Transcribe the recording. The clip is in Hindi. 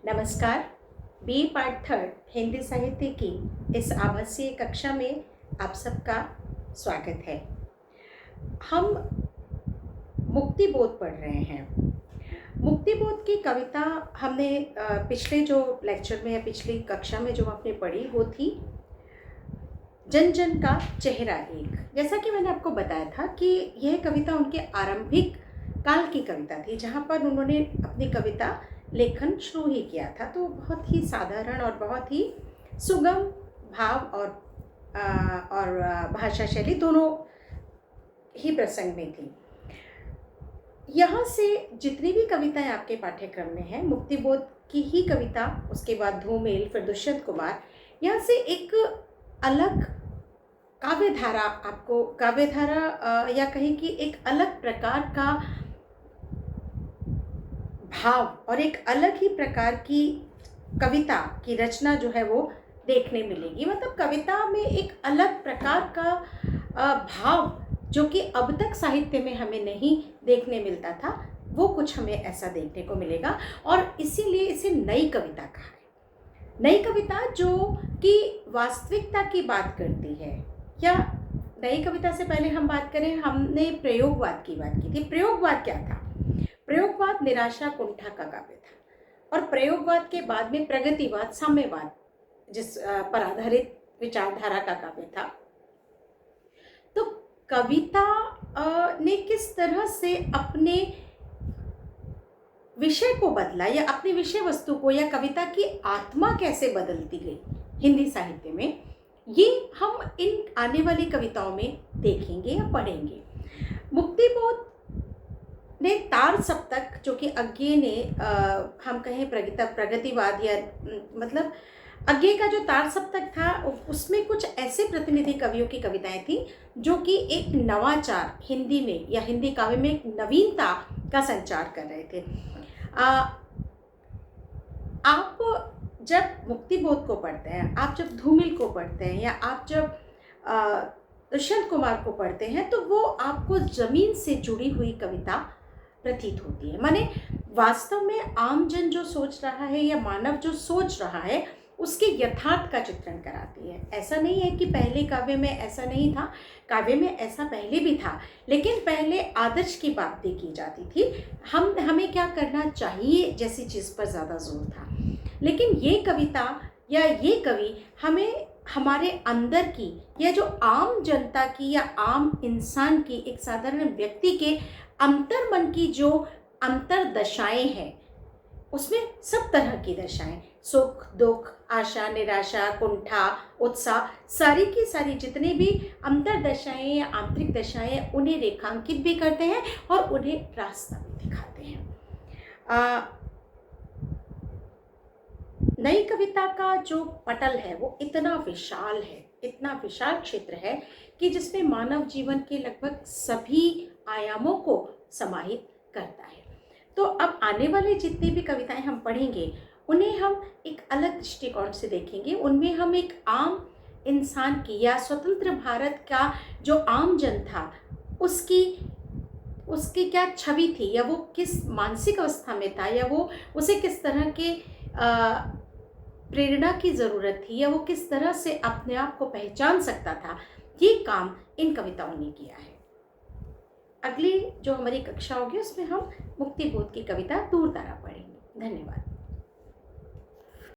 नमस्कार। बी पार्ट थर्ड हिंदी साहित्य की इस आवासीय कक्षा में आप सबका स्वागत है। हम मुक्तिबोध पढ़ रहे हैं। मुक्तिबोध की कविता हमने पिछले जो लेक्चर में या पिछली कक्षा में जो आपने पढ़ी वो थी जन जन का चेहरा एक। जैसा कि मैंने आपको बताया था कि यह कविता उनके आरंभिक काल की कविता थी, जहाँ पर उन्होंने अपनी कविता लेखन शुरू ही किया था। तो बहुत ही साधारण और बहुत ही सुगम भाव और भाषा शैली दोनों ही प्रसंग में थी। यहाँ से जितनी भी कविताएं आपके पाठ्यक्रम में हैं, मुक्तिबोध की ही कविता, उसके बाद धूमेल, फिर दुष्यंत कुमार, यहाँ से एक अलग काव्यधारा आपको या कहें कि एक अलग प्रकार का भाव और एक अलग ही प्रकार की कविता की रचना जो है वो देखने मिलेगी। मतलब कविता में एक अलग प्रकार का भाव जो कि अब तक साहित्य में हमें नहीं देखने मिलता था, वो कुछ हमें ऐसा देखने को मिलेगा और इसीलिए इसे नई कविता कहा है। नई कविता जो कि वास्तविकता की बात करती है। या नई कविता से पहले हम बात करें, हमने प्रयोगवाद की बात की थी। प्रयोगवाद क्या था? प्रयोगवाद निराशा कुंठा का काव्य था और प्रयोगवाद के बाद में प्रगतिवाद, साम्यवाद जिस पर आधारित विचारधारा का काव्य था। तो कविता ने किस तरह से अपने विषय को बदला या अपनी विषय वस्तु को या कविता की आत्मा कैसे बदलती गई हिंदी साहित्य में, ये हम इन आने वाली कविताओं में देखेंगे या पढ़ेंगे। मुक्तिबोध ने तार सप्तक, जो कि अज्ञे ने हम कहें प्रगतिवाद या मतलब अज्ञे का जो तार सप्तक था, उसमें कुछ ऐसे प्रतिनिधि कवियों की कविताएं थी जो कि एक नवाचार हिंदी में या हिंदी काव्य में एक नवीनता का संचार कर रहे थे। आप जब मुक्तिबोध को पढ़ते हैं, आप जब धूमिल को पढ़ते हैं या आप जब दुष्यंत कुमार को पढ़ते हैं, तो वो आपको जमीन से जुड़ी हुई कविता प्रतीत होती है। माने वास्तव में आम जन जो सोच रहा है या मानव जो सोच रहा है, उसके यथार्थ का चित्रण कराती है। ऐसा नहीं है कि पहले काव्य में ऐसा नहीं था, काव्य में ऐसा पहले भी था, लेकिन पहले आदर्श की बातें की जाती थी। हमें क्या करना चाहिए जैसी चीज़ पर ज़्यादा जोर था। लेकिन ये कविता या ये कवि हमें हमारे अंदर की या जो आम जनता की या आम इंसान की, एक साधारण व्यक्ति के अंतर मन की जो अंतर दशाएं हैं, उसमें सब तरह की दशाएं, सुख दुख, आशा निराशा, कुंठा उत्साह, सारी की सारी जितने भी अंतर दशाएं या आंतरिक दशाएं, उन्हें रेखांकित भी करते हैं और उन्हें रास्ता भी दिखाते हैं। नई कविता का जो पटल है वो इतना विशाल है, इतना विशाल क्षेत्र है कि जिसमें मानव जीवन के लगभग सभी आयामों को समाहित करता है। तो अब आने वाले जितनी भी कविताएं हम पढ़ेंगे, उन्हें हम एक अलग दृष्टिकोण से देखेंगे। उनमें हम एक आम इंसान की या स्वतंत्र भारत का जो आम जन था, उसकी क्या छवि थी, या वो किस मानसिक अवस्था में था, या वो उसे किस तरह के प्रेरणा की ज़रूरत थी, या वो किस तरह से अपने आप को पहचान सकता था, ये काम इन कविताओं ने किया है। अगली जो हमारी कक्षा होगी उसमें हम मुक्तिबोध की कविता दूर तारा पढ़ेंगे। धन्यवाद।